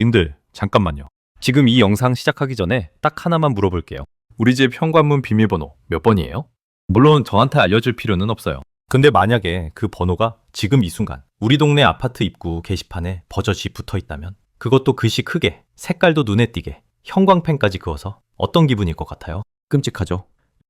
님들, 잠깐만요. 지금 이 영상 시작하기 전에 딱 하나만 물어볼게요. 우리 집 현관문 비밀번호 몇 번이에요? 물론 저한테 알려줄 필요는 없어요. 근데 만약에 그 번호가 지금 이 순간 우리 동네 아파트 입구 게시판에 버젓이 붙어 있다면, 그것도 글씨 크게, 색깔도 눈에 띄게, 형광펜까지 그어서 어떤 기분일 것 같아요? 끔찍하죠?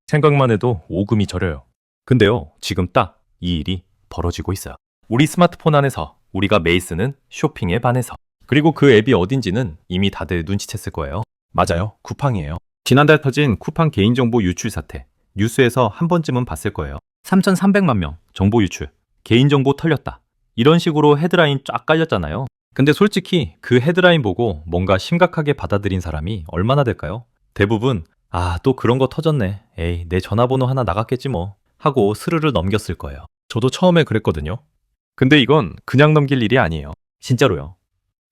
생각만 해도 오금이 저려요. 근데요, 지금 딱 이 일이 벌어지고 있어요. 우리 스마트폰 안에서, 우리가 매일 쓰는 쇼핑 앱 안에서. 그리고 그 앱이 어딘지는 이미 다들 눈치챘을 거예요. 맞아요, 쿠팡이에요. 지난달 터진 쿠팡 개인정보 유출 사태, 뉴스에서 한 번쯤은 봤을 거예요. 3,300만 명 정보 유출, 개인정보 털렸다, 이런 식으로 헤드라인 쫙 깔렸잖아요. 근데 솔직히 그 헤드라인 보고 뭔가 심각하게 받아들인 사람이 얼마나 될까요? 대부분 또 그런 거 터졌네, 에이 내 전화번호 하나 나갔겠지 뭐 하고 스르르 넘겼을 거예요. 저도 처음에 그랬거든요. 근데 이건 그냥 넘길 일이 아니에요. 진짜로요.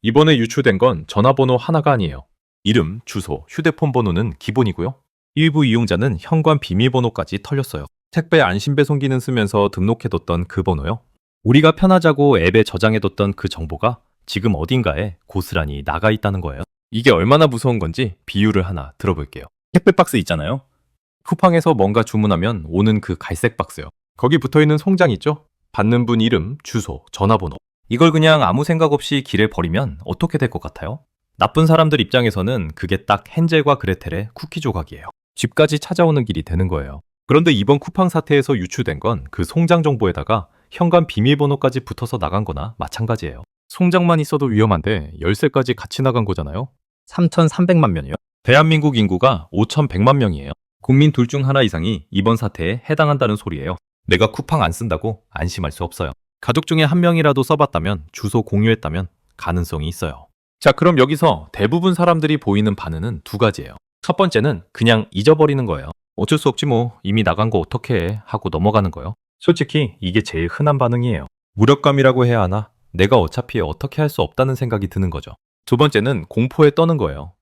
이번에 유출된 건 전화번호 하나가 아니에요. 이름, 주소, 휴대폰 번호는 기본이고요. 일부 이용자는 현관 비밀번호까지 털렸어요. 택배 안심배송 기능 쓰면서 등록해뒀던 그 번호요. 우리가 편하자고 앱에 저장해뒀던 그 정보가 지금 어딘가에 고스란히 나가 있다는 거예요. 이게 얼마나 무서운 건지 비유를 하나 들어볼게요. 택배 박스 있잖아요. 쿠팡에서 뭔가 주문하면 오는 그 갈색 박스요. 거기 붙어있는 송장 있죠? 받는 분 이름, 주소, 전화번호. 이걸 그냥 아무 생각 없이 길에 버리면 어떻게 될 것 같아요? 나쁜 사람들 입장에서는 그게 딱 헨젤과 그레텔의 쿠키 조각이에요. 집까지 찾아오는 길이 되는 거예요. 그런데 이번 쿠팡 사태에서 유출된 건 그 송장 정보에다가 현관 비밀번호까지 붙어서 나간 거나 마찬가지예요. 송장만 있어도 위험한데 열쇠까지 같이 나간 거잖아요. 3,300만 명이요? 대한민국 인구가 5,100만 명이에요. 국민 둘 중 하나 이상이 이번 사태에 해당한다는 소리예요. 내가 쿠팡 안 쓴다고 안심할 수 없어요. 가족 중에 한 명이라도 써봤다면, 주소 공유했다면 가능성이 있어요. 자, 그럼 여기서 대부분 사람들이 보이는 반응은 두 가지예요. 첫 번째는 그냥 잊어버리는 거예요. 어쩔 수 없지 뭐, 이미 나간 거 어떡해 하고 넘어가는 거예요. 솔직히 이게 제일 흔한 반응이에요. 무력감이라고 해야 하나? 내가 어차피 어떻게 할 수 없다는 생각이 드는 거죠. 두 번째는 공포에 떠는 거예요.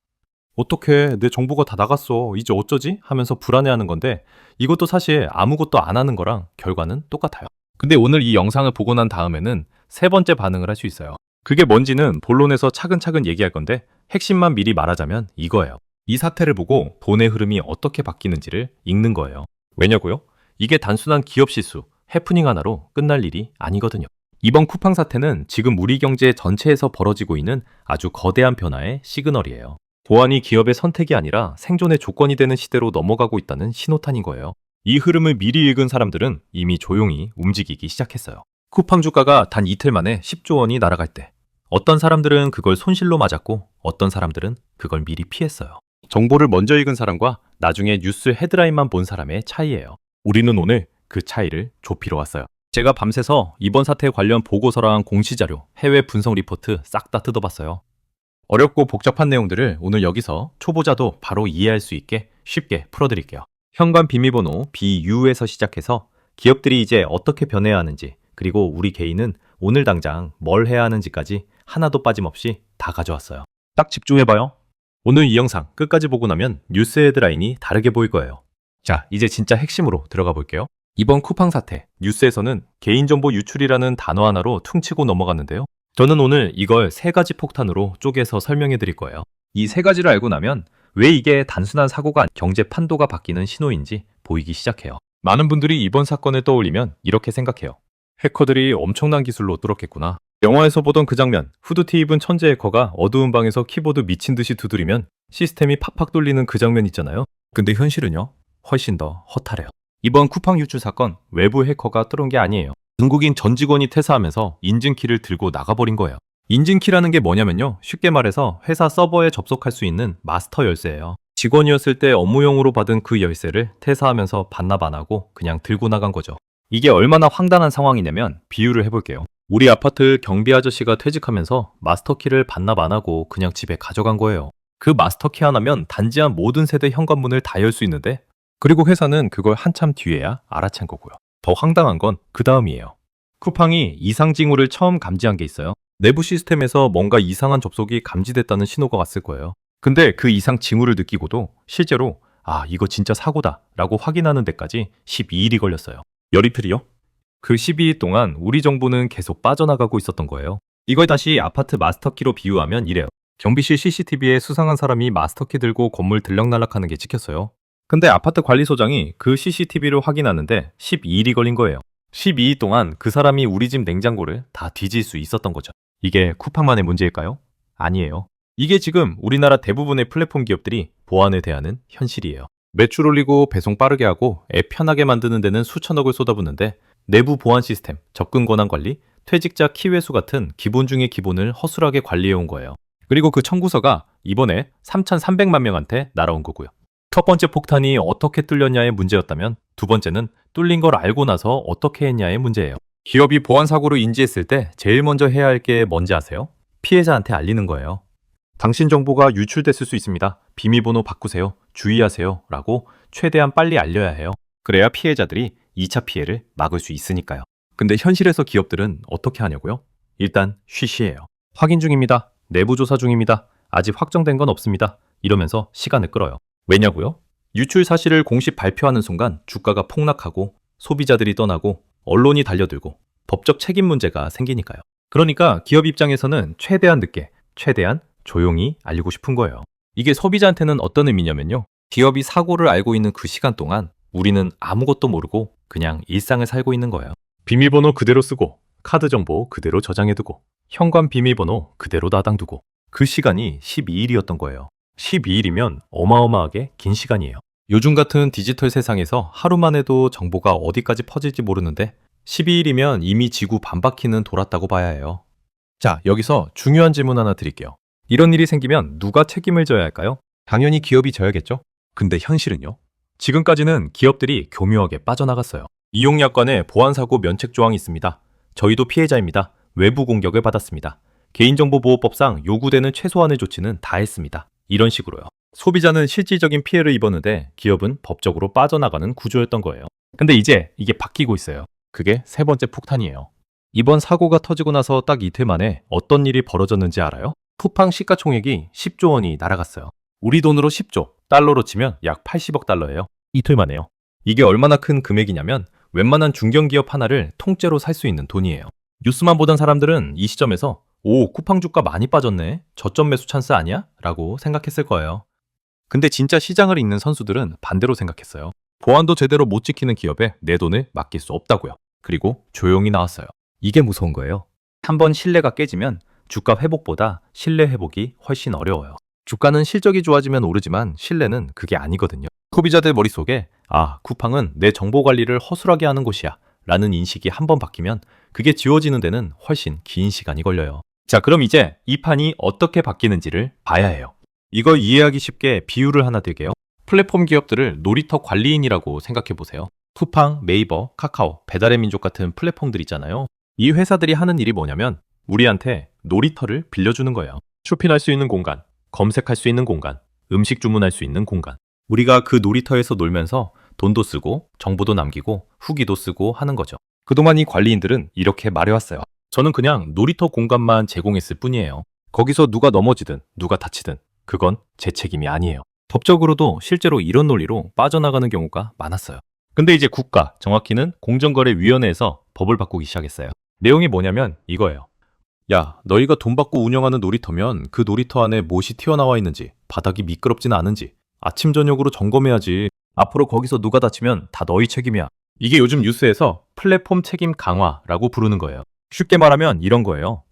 어떡해, 내 정보가 다 나갔어, 이제 어쩌지? 하면서 불안해하는 건데, 이것도 사실 아무것도 안 하는 거랑 결과는 똑같아요. 근데 오늘 이 영상을 보고 난 다음에는 세 번째 반응을 할 수 있어요. 그게 뭔지는 본론에서 차근차근 얘기할 건데, 핵심만 미리 말하자면 이거예요. 이 사태를 보고 돈의 흐름이 어떻게 바뀌는지를 읽는 거예요. 왜냐고요? 이게 단순한 기업 실수, 해프닝 하나로 끝날 일이 아니거든요. 이번 쿠팡 사태는 지금 우리 경제 전체에서 벌어지고 있는 아주 거대한 변화의 시그널이에요. 보안이 기업의 선택이 아니라 생존의 조건이 되는 시대로 넘어가고 있다는 신호탄인 거예요. 이 흐름을 미리 읽은 사람들은 이미 조용히 움직이기 시작했어요. 쿠팡 주가가 단 이틀 만에 10조 원이 날아갈 때, 어떤 사람들은 그걸 손실로 맞았고 어떤 사람들은 그걸 미리 피했어요. 정보를 먼저 읽은 사람과 나중에 뉴스 헤드라인만 본 사람의 차이예요. 우리는 오늘 그 차이를 좁히러 왔어요. 제가 밤새서 이번 사태 관련 보고서랑 공시자료, 해외 분석 리포트 싹 다 뜯어봤어요. 어렵고 복잡한 내용들을 오늘 여기서 초보자도 바로 이해할 수 있게 쉽게 풀어드릴게요. 현관 비밀번호 BU에서 시작해서 기업들이 이제 어떻게 변해야 하는지, 그리고 우리 개인은 오늘 당장 뭘 해야 하는지까지 하나도 빠짐없이 다 가져왔어요. 딱 집중해봐요. 오늘 이 영상 끝까지 보고 나면 뉴스 헤드라인이 다르게 보일 거예요. 자, 이제 진짜 핵심으로 들어가 볼게요. 이번 쿠팡 사태, 뉴스에서는 개인정보 유출이라는 단어 하나로 퉁치고 넘어갔는데요. 저는 오늘 이걸 세 가지 폭탄으로 쪼개서 설명해 드릴 거예요. 이 세 가지를 알고 나면 왜 이게 단순한 사고가 경제 판도가 바뀌는 신호인지 보이기 시작해요. 많은 분들이 이번 사건을 떠올리면 이렇게 생각해요. 해커들이 엄청난 기술로 뚫었겠구나. 영화에서 보던 그 장면, 후드티 입은 천재 해커가 어두운 방에서 키보드 미친 듯이 두드리면 시스템이 팍팍 돌리는 그 장면 있잖아요. 근데 현실은요, 훨씬 더 허탈해요. 이번 쿠팡 유출 사건, 외부 해커가 뚫은 게 아니에요. 중국인 전 직원이 퇴사하면서 인증키를 들고 나가버린 거예요. 인증키라는 게 뭐냐면요, 쉽게 말해서 회사 서버에 접속할 수 있는 마스터 열쇠예요. 직원이었을 때 업무용으로 받은 그 열쇠를 퇴사하면서 반납 안 하고 그냥 들고 나간 거죠. 이게 얼마나 황당한 상황이냐면 비유를 해볼게요. 우리 아파트 경비 아저씨가 퇴직하면서 마스터키를 반납 안 하고 그냥 집에 가져간 거예요. 그 마스터키 하나면 단지 한 모든 세대 현관문을 다 열 수 있는데, 그리고 회사는 그걸 한참 뒤에야 알아챈 거고요. 더 황당한 건 그 다음이에요. 쿠팡이 이상 징후를 처음 감지한 게 있어요. 내부 시스템에서 뭔가 이상한 접속이 감지됐다는 신호가 왔을 거예요. 근데 그 이상 징후를 느끼고도 실제로 이거 진짜 사고다 라고 확인하는 데까지 12일이 걸렸어요. 열이틀이요? 그 12일 동안 우리 정보는 계속 빠져나가고 있었던 거예요. 이걸 다시 아파트 마스터키로 비유하면 이래요. 경비실 CCTV에 수상한 사람이 마스터키 들고 건물 들락날락하는 게 찍혔어요. 근데 아파트 관리소장이 그 CCTV를 확인하는데 12일이 걸린 거예요. 12일 동안 그 사람이 우리 집 냉장고를 다 뒤질 수 있었던 거죠. 이게 쿠팡만의 문제일까요? 아니에요. 이게 지금 우리나라 대부분의 플랫폼 기업들이 보안에 대하는 현실이에요. 매출 올리고 배송 빠르게 하고 앱 편하게 만드는 데는 수천억을 쏟아붓는데 내부 보안 시스템, 접근 권한 관리, 퇴직자 키회수 같은 기본 중의 기본을 허술하게 관리해온 거예요. 그리고 그 청구서가 이번에 3,300만 명한테 날아온 거고요. 첫 번째 폭탄이 어떻게 뚫렸냐의 문제였다면 두 번째는 뚫린 걸 알고 나서 어떻게 했냐의 문제예요. 기업이 보안 사고를 인지했을 때 제일 먼저 해야 할 게 뭔지 아세요? 피해자한테 알리는 거예요. 당신 정보가 유출됐을 수 있습니다. 비밀번호 바꾸세요. 주의하세요. 라고 최대한 빨리 알려야 해요. 그래야 피해자들이 2차 피해를 막을 수 있으니까요. 근데 현실에서 기업들은 어떻게 하냐고요? 일단 쉬쉬해요. 확인 중입니다. 내부 조사 중입니다. 아직 확정된 건 없습니다. 이러면서 시간을 끌어요. 왜냐고요? 유출 사실을 공식 발표하는 순간 주가가 폭락하고 소비자들이 떠나고 언론이 달려들고 법적 책임 문제가 생기니까요. 그러니까 기업 입장에서는 최대한 늦게, 최대한 조용히 알리고 싶은 거예요. 이게 소비자한테는 어떤 의미냐면요. 기업이 사고를 알고 있는 그 시간 동안 우리는 아무것도 모르고 그냥 일상을 살고 있는 거예요. 비밀번호 그대로 쓰고 카드 정보 그대로 저장해두고 현관 비밀번호 그대로 놔당두고 그 시간이 12일이었던 거예요. 12일이면 어마어마하게 긴 시간이에요. 요즘 같은 디지털 세상에서 하루만 해도 정보가 어디까지 퍼질지 모르는데 12일이면 이미 지구 반바퀴는 돌았다고 봐야 해요. 자, 여기서 중요한 질문 하나 드릴게요. 이런 일이 생기면 누가 책임을 져야 할까요? 당연히 기업이 져야겠죠? 근데 현실은요? 지금까지는 기업들이 교묘하게 빠져나갔어요. 이용약관에 보안사고 면책 조항이 있습니다. 저희도 피해자입니다. 외부 공격을 받았습니다. 개인정보보호법상 요구되는 최소한의 조치는 다 했습니다. 이런 식으로요. 소비자는 실질적인 피해를 입었는데 기업은 법적으로 빠져나가는 구조였던 거예요. 근데 이제 이게 바뀌고 있어요. 그게 세 번째 폭탄이에요. 이번 사고가 터지고 나서 딱 이틀 만에 어떤 일이 벌어졌는지 알아요? 쿠팡 시가총액이 10조 원이 날아갔어요. 우리 돈으로 10조, 달러로 치면 약 80억 달러예요. 이틀 만에요. 이게 얼마나 큰 금액이냐면 웬만한 중견기업 하나를 통째로 살 수 있는 돈이에요. 뉴스만 보던 사람들은 이 시점에서 오, 쿠팡 주가 많이 빠졌네. 저점 매수 찬스 아니야? 라고 생각했을 거예요. 근데 진짜 시장을 읽는 선수들은 반대로 생각했어요. 보안도 제대로 못 지키는 기업에 내 돈을 맡길 수 없다고요. 그리고 조용히 나왔어요. 이게 무서운 거예요. 한번 신뢰가 깨지면 주가 회복보다 신뢰 회복이 훨씬 어려워요. 주가는 실적이 좋아지면 오르지만 신뢰는 그게 아니거든요. 소비자들 머릿속에 아, 쿠팡은 내 정보 관리를 허술하게 하는 곳이야 라는 인식이 한번 바뀌면 그게 지워지는 데는 훨씬 긴 시간이 걸려요. 자, 그럼 이제 이 판이 어떻게 바뀌는지를 봐야 해요. 이걸 이해하기 쉽게 비유를 하나 들게요. 플랫폼 기업들을 놀이터 관리인이라고 생각해 보세요. 쿠팡, 네이버, 카카오, 배달의 민족 같은 플랫폼들 있잖아요. 이 회사들이 하는 일이 뭐냐면 우리한테 놀이터를 빌려주는 거예요. 쇼핑할 수 있는 공간, 검색할 수 있는 공간, 음식 주문할 수 있는 공간. 우리가 그 놀이터에서 놀면서 돈도 쓰고 정보도 남기고 후기도 쓰고 하는 거죠. 그동안 이 관리인들은 이렇게 말해왔어요. 저는 그냥 놀이터 공간만 제공했을 뿐이에요. 거기서 누가 넘어지든 누가 다치든 그건 제 책임이 아니에요. 법적으로도 실제로 이런 논리로 빠져나가는 경우가 많았어요. 근데 이제 국가, 정확히는 공정거래위원회에서 법을 바꾸기 시작했어요. 내용이 뭐냐면 이거예요. 야, 너희가 돈 받고 운영하는 놀이터면 그 놀이터 안에 무엇이 튀어나와 있는지, 바닥이 미끄럽지는 않은지 아침 저녁으로 점검해야지. 앞으로 거기서 누가 다치면 다 너희 책임이야. 이게 요즘 뉴스에서 플랫폼 책임 강화라고 부르는 거예요. 쉽게 말하면 이런 거예요.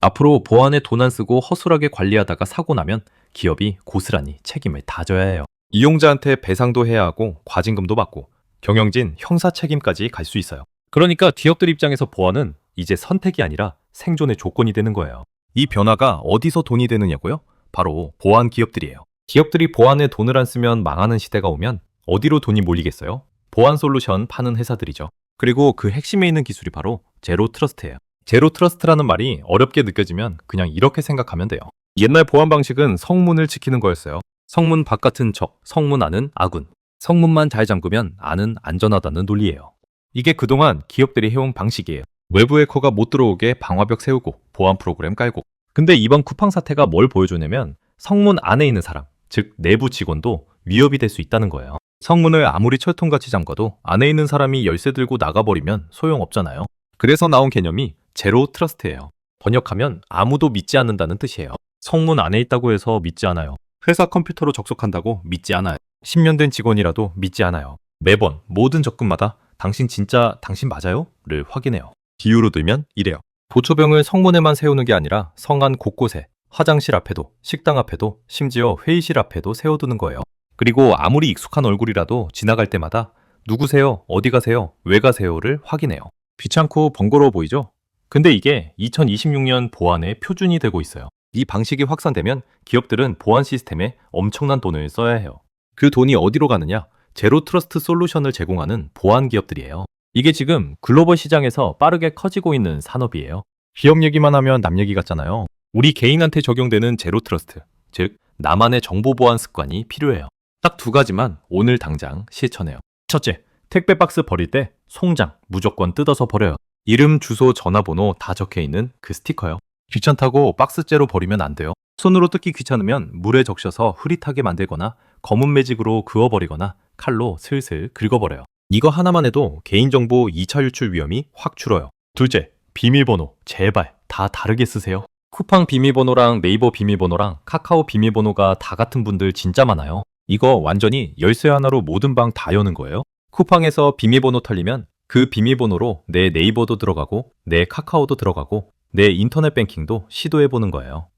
앞으로 보안에 돈 안 쓰고 허술하게 관리하다가 사고 나면 기업이 고스란히 책임을 다 져야 해요. 이용자한테 배상도 해야 하고 과징금도 받고 경영진 형사 책임까지 갈 수 있어요. 그러니까 기업들 입장에서 보안은 이제 선택이 아니라 생존의 조건이 되는 거예요. 이 변화가 어디서 돈이 되느냐고요? 바로 보안 기업들이에요. 기업들이 보안에 돈을 안 쓰면 망하는 시대가 오면 어디로 돈이 몰리겠어요? 보안 솔루션 파는 회사들이죠. 그리고 그 핵심에 있는 기술이 바로 제로 트러스트예요. 제로 트러스트라는 말이 어렵게 느껴지면 그냥 이렇게 생각하면 돼요. 옛날 보안 방식은 성문을 지키는 거였어요. 성문 바깥은 적, 성문 안은 아군. 성문만 잘 잠그면 안은 안전하다는 논리예요. 이게 그동안 기업들이 해온 방식이에요. 외부 해커가 못 들어오게 방화벽 세우고 보안 프로그램 깔고. 근데 이번 쿠팡 사태가 뭘 보여주냐면 성문 안에 있는 사람, 즉 내부 직원도 위협이 될 수 있다는 거예요. 성문을 아무리 철통같이 잠가도 안에 있는 사람이 열쇠 들고 나가버리면 소용없잖아요. 그래서 나온 개념이 제로 트러스트예요. 번역하면 아무도 믿지 않는다는 뜻이에요. 성문 안에 있다고 해서 믿지 않아요. 회사 컴퓨터로 접속한다고 믿지 않아요. 10년 된 직원이라도 믿지 않아요. 매번 모든 접근마다 당신 진짜 당신 맞아요? 를 확인해요. 비유로 들면 이래요. 보초병을 성문에만 세우는 게 아니라 성 안 곳곳에, 화장실 앞에도, 식당 앞에도, 심지어 회의실 앞에도 세워두는 거예요. 그리고 아무리 익숙한 얼굴이라도 지나갈 때마다 누구세요? 어디 가세요? 왜 가세요?를 확인해요. 귀찮고 번거로워 보이죠? 근데 이게 2026년 보안의 표준이 되고 있어요. 이 방식이 확산되면 기업들은 보안 시스템에 엄청난 돈을 써야 해요. 그 돈이 어디로 가느냐? 제로 트러스트 솔루션을 제공하는 보안 기업들이에요. 이게 지금 글로벌 시장에서 빠르게 커지고 있는 산업이에요. 기업 얘기만 하면 남 얘기 같잖아요. 우리 개인한테 적용되는 제로 트러스트, 즉 나만의 정보 보안 습관이 필요해요. 딱 두 가지만 오늘 당장 실천해요. 첫째, 택배 박스 버릴 때 송장 무조건 뜯어서 버려요. 이름, 주소, 전화번호 다 적혀 있는 그 스티커요. 귀찮다고 박스째로 버리면 안 돼요. 손으로 뜯기 귀찮으면 물에 적셔서 흐릿하게 만들거나 검은 매직으로 그어버리거나 칼로 슬슬 긁어버려요. 이거 하나만 해도 개인정보 2차 유출 위험이 확 줄어요. 둘째, 비밀번호 제발 다 다르게 쓰세요. 쿠팡 비밀번호랑 네이버 비밀번호랑 카카오 비밀번호가 다 같은 분들 진짜 많아요. 이거 완전히 열쇠 하나로 모든 방 다 여는 거예요. 쿠팡에서 비밀번호 털리면 그 비밀번호로 내 네이버도 들어가고 내 카카오도 들어가고 내 인터넷 뱅킹도 시도해보는 거예요.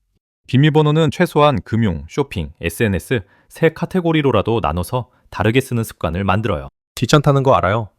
비밀번호는 최소한 금융, 쇼핑, SNS 세 카테고리로라도 나눠서 다르게 쓰는 습관을 만들어요. 귀찮다는 거 알아요.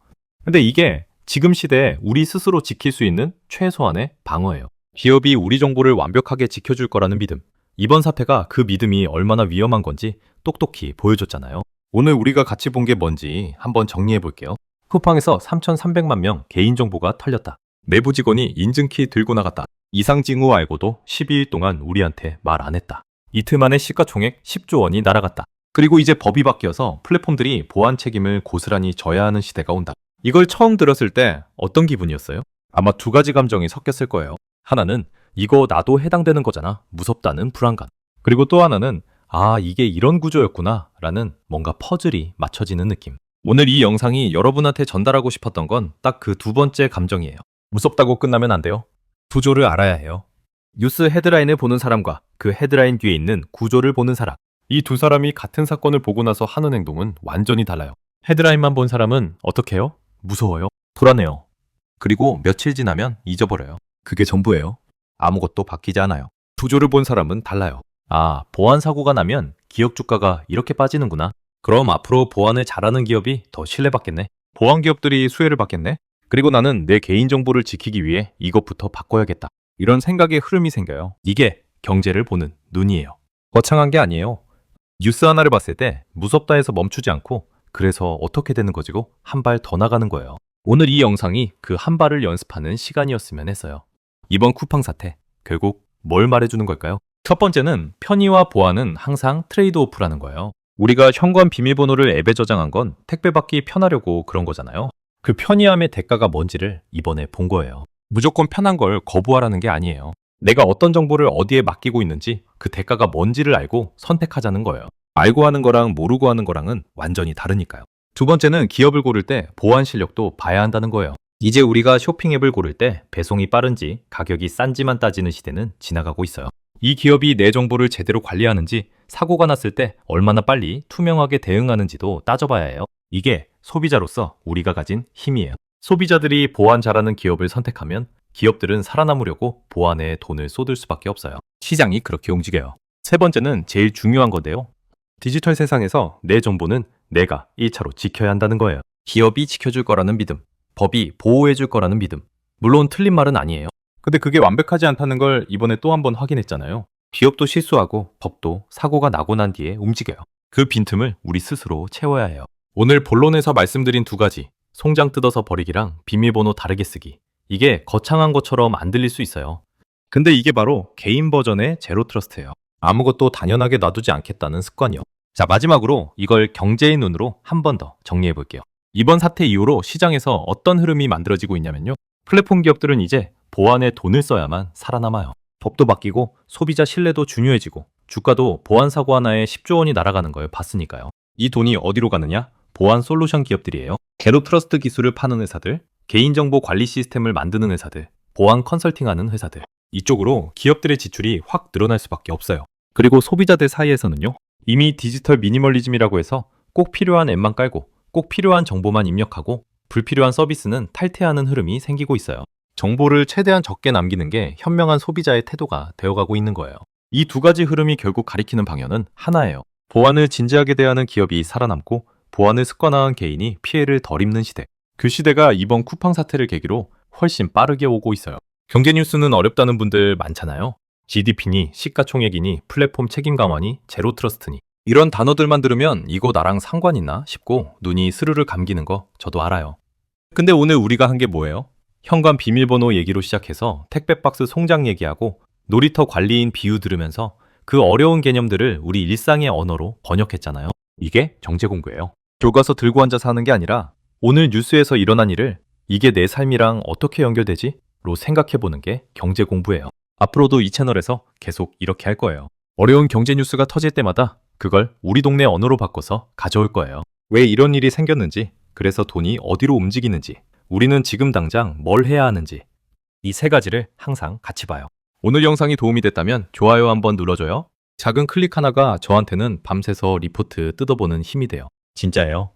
근데 이게 지금 시대에 우리 스스로 지킬 수 있는 최소한의 방어예요. 기업이 우리 정보를 완벽하게 지켜줄 거라는 믿음. 이번 사태가 그 믿음이 얼마나 위험한 건지 똑똑히 보여줬잖아요. 오늘 우리가 같이 본 게 뭔지 한번 정리해 볼게요. 쿠팡에서 3,300만 명 개인정보가 털렸다. 내부 직원이 인증키 들고 나갔다. 이상 징후 알고도 12일 동안 우리한테 말 안 했다. 이틀 만에 시가총액 10조 원이 날아갔다. 그리고 이제 법이 바뀌어서 플랫폼들이 보안 책임을 고스란히 져야 하는 시대가 온다. 이걸 처음 들었을 때 어떤 기분이었어요? 아마 두 가지 감정이 섞였을 거예요. 하나는 이거 나도 해당되는 거잖아. 무섭다는 불안감. 그리고 또 하나는 아, 이게 이런 구조였구나 라는 뭔가 퍼즐이 맞춰지는 느낌. 오늘 이 영상이 여러분한테 전달하고 싶었던 건 딱 그 두 번째 감정이에요. 무섭다고 끝나면 안 돼요. 구조를 알아야 해요. 뉴스 헤드라인을 보는 사람과 그 헤드라인 뒤에 있는 구조를 보는 사람. 이 두 사람이 같은 사건을 보고 나서 하는 행동은 완전히 달라요. 헤드라인만 본 사람은 어떻게 해요? 무서워요. 불안해요. 그리고 며칠 지나면 잊어버려요. 그게 전부예요. 아무것도 바뀌지 않아요. 구조를 본 사람은 달라요. 아, 보안 사고가 나면 기업 주가가 이렇게 빠지는구나. 그럼 앞으로 보안을 잘하는 기업이 더 신뢰받겠네. 보안 기업들이 수혜를 받겠네. 그리고 나는 내 개인정보를 지키기 위해 이것부터 바꿔야겠다. 이런 생각의 흐름이 생겨요. 이게 경제를 보는 눈이에요. 거창한 게 아니에요. 뉴스 하나를 봤을 때 무섭다 해서 멈추지 않고 그래서 어떻게 되는 거지고 한 발 더 나가는 거예요. 오늘 이 영상이 그 한 발을 연습하는 시간이었으면 했어요. 이번 쿠팡 사태, 결국 뭘 말해주는 걸까요? 첫 번째는 편의와 보안은 항상 트레이드 오프라는 거예요. 우리가 현관 비밀번호를 앱에 저장한 건 택배 받기 편하려고 그런 거잖아요. 그 편의함의 대가가 뭔지를 이번에 본 거예요. 무조건 편한 걸 거부하라는 게 아니에요. 내가 어떤 정보를 어디에 맡기고 있는지 그 대가가 뭔지를 알고 선택하자는 거예요. 알고 하는 거랑 모르고 하는 거랑은 완전히 다르니까요. 두 번째는 기업을 고를 때 보안 실력도 봐야 한다는 거예요. 이제 우리가 쇼핑 앱을 고를 때 배송이 빠른지 가격이 싼지만 따지는 시대는 지나가고 있어요. 이 기업이 내 정보를 제대로 관리하는지, 사고가 났을 때 얼마나 빨리 투명하게 대응하는지도 따져봐야 해요. 이게 소비자로서 우리가 가진 힘이에요. 소비자들이 보안 잘하는 기업을 선택하면 기업들은 살아남으려고 보안에 돈을 쏟을 수밖에 없어요. 시장이 그렇게 움직여요. 세 번째는 제일 중요한 건데요. 디지털 세상에서 내 정보는 내가 1차로 지켜야 한다는 거예요. 기업이 지켜줄 거라는 믿음, 법이 보호해줄 거라는 믿음. 물론 틀린 말은 아니에요. 근데 그게 완벽하지 않다는 걸 이번에 또 한 번 확인했잖아요. 기업도 실수하고 법도 사고가 나고 난 뒤에 움직여요. 그 빈틈을 우리 스스로 채워야 해요. 오늘 본론에서 말씀드린 두 가지, 송장 뜯어서 버리기랑 비밀번호 다르게 쓰기. 이게 거창한 것처럼 안 들릴 수 있어요. 근데 이게 바로 개인 버전의 제로 트러스트예요. 아무것도 당연하게 놔두지 않겠다는 습관이요. 자, 마지막으로 이걸 경제의 눈으로 한 번 더 정리해 볼게요. 이번 사태 이후로 시장에서 어떤 흐름이 만들어지고 있냐면요. 플랫폼 기업들은 이제 보안에 돈을 써야만 살아남아요. 법도 바뀌고 소비자 신뢰도 중요해지고 주가도 보안 사고 하나에 10조 원이 날아가는 걸 봤으니까요. 이 돈이 어디로 가느냐? 보안 솔루션 기업들이에요. 제로 트러스트 기술을 파는 회사들, 개인정보 관리 시스템을 만드는 회사들, 보안 컨설팅하는 회사들. 이쪽으로 기업들의 지출이 확 늘어날 수밖에 없어요. 그리고 소비자들 사이에서는요. 이미 디지털 미니멀리즘이라고 해서 꼭 필요한 앱만 깔고 꼭 필요한 정보만 입력하고 불필요한 서비스는 탈퇴하는 흐름이 생기고 있어요. 정보를 최대한 적게 남기는 게 현명한 소비자의 태도가 되어가고 있는 거예요. 이 두 가지 흐름이 결국 가리키는 방향은 하나예요. 보안을 진지하게 대하는 기업이 살아남고 보안을 습관화한 개인이 피해를 덜 입는 시대. 그 시대가 이번 쿠팡 사태를 계기로 훨씬 빠르게 오고 있어요. 경제 뉴스는 어렵다는 분들 많잖아요. GDP니 시가총액이니 플랫폼 책임 강화니 제로 트러스트니 이런 단어들만 들으면 이거 나랑 상관 있나 싶고 눈이 스르르 감기는 거 저도 알아요. 근데 오늘 우리가 한 게 뭐예요? 현관 비밀번호 얘기로 시작해서 택배박스 송장 얘기하고 놀이터 관리인 비유 들으면서 그 어려운 개념들을 우리 일상의 언어로 번역했잖아요. 이게 경제 공부예요. 교과서 들고 앉아서 하는 게 아니라 오늘 뉴스에서 일어난 일을 이게 내 삶이랑 어떻게 연결되지? 로 생각해보는 게 경제 공부예요. 앞으로도 이 채널에서 계속 이렇게 할 거예요. 어려운 경제 뉴스가 터질 때마다 그걸 우리 동네 언어로 바꿔서 가져올 거예요. 왜 이런 일이 생겼는지, 그래서 돈이 어디로 움직이는지, 우리는 지금 당장 뭘 해야 하는지 이 세 가지를 항상 같이 봐요. 오늘 영상이 도움이 됐다면 좋아요 한번 눌러줘요. 작은 클릭 하나가 저한테는 밤새서 리포트 뜯어보는 힘이 돼요. 진짜예요.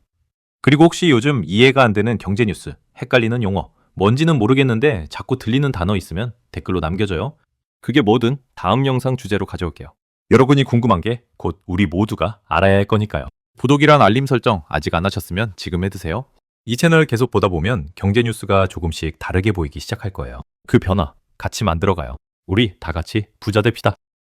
그리고 혹시 요즘 이해가 안 되는 경제 뉴스, 헷갈리는 용어, 뭔지는 모르겠는데 자꾸 들리는 단어 있으면 댓글로 남겨줘요. 그게 뭐든 다음 영상 주제로 가져올게요. 여러분이 궁금한 게 곧 우리 모두가 알아야 할 거니까요. 구독이랑 알림 설정 아직 안 하셨으면 지금 해두세요. 이 채널 계속 보다 보면 경제 뉴스가 조금씩 다르게 보이기 시작할 거예요. 그 변화 같이 만들어가요. 우리 다 같이 부자 됩시다.